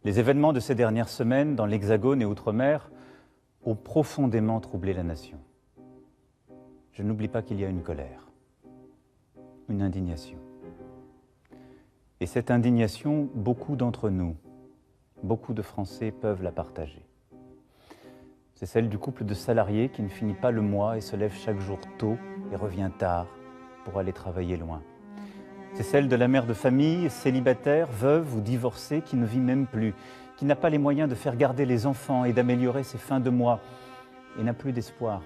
Les événements de ces dernières semaines dans l'Hexagone et Outre-mer ont profondément troublé la nation. Je n'oublie pas qu'il y a une colère, une indignation. Et cette indignation, beaucoup d'entre nous, beaucoup de Français peuvent la partager. C'est celle du couple de salariés qui ne finit pas le mois et se lève chaque jour tôt et revient tard pour aller travailler loin. C'est celle de la mère de famille, célibataire, veuve ou divorcée, qui ne vit même plus, qui n'a pas les moyens de faire garder les enfants et d'améliorer ses fins de mois et n'a plus d'espoir.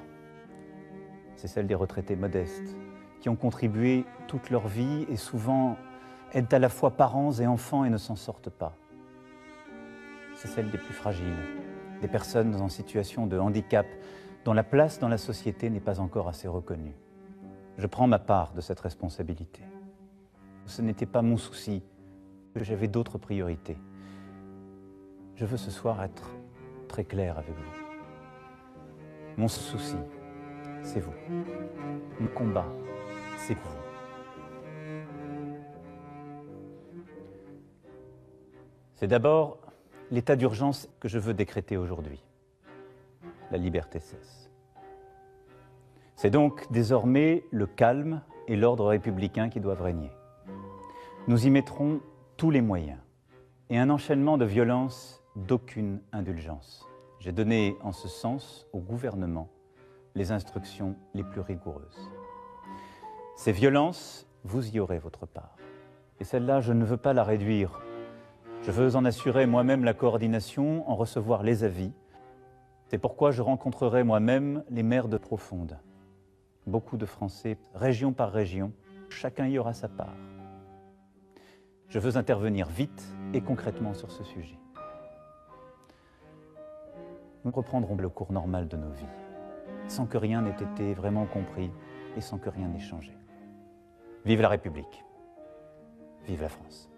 C'est celle des retraités modestes, qui ont contribué toute leur vie et souvent aident à la fois parents et enfants et ne s'en sortent pas. C'est celle des plus fragiles, des personnes en situation de handicap, dont la place dans la société n'est pas encore assez reconnue. Je prends ma part de cette responsabilité. Ce n'était pas mon souci, j'avais d'autres priorités. Je veux ce soir être très clair avec vous. Mon souci, c'est vous. Mon combat, c'est vous. C'est d'abord l'état d'urgence que je veux décréter aujourd'hui. La liberté cesse. C'est donc désormais le calme et l'ordre républicain qui doivent régner. Nous y mettrons tous les moyens et un enchaînement de violences d'aucune indulgence. J'ai donné en ce sens au gouvernement les instructions les plus rigoureuses. Ces violences, vous y aurez votre part. Et celle-là, je ne veux pas la réduire. Je veux en assurer moi-même la coordination, en recevoir les avis. C'est pourquoi je rencontrerai moi-même les maires de Profonde. Beaucoup de Français, région par région, chacun y aura sa part. Je veux intervenir vite et concrètement sur ce sujet. Nous reprendrons le cours normal de nos vies, sans que rien n'ait été vraiment compris et sans que rien n'ait changé. Vive la République, vive la France.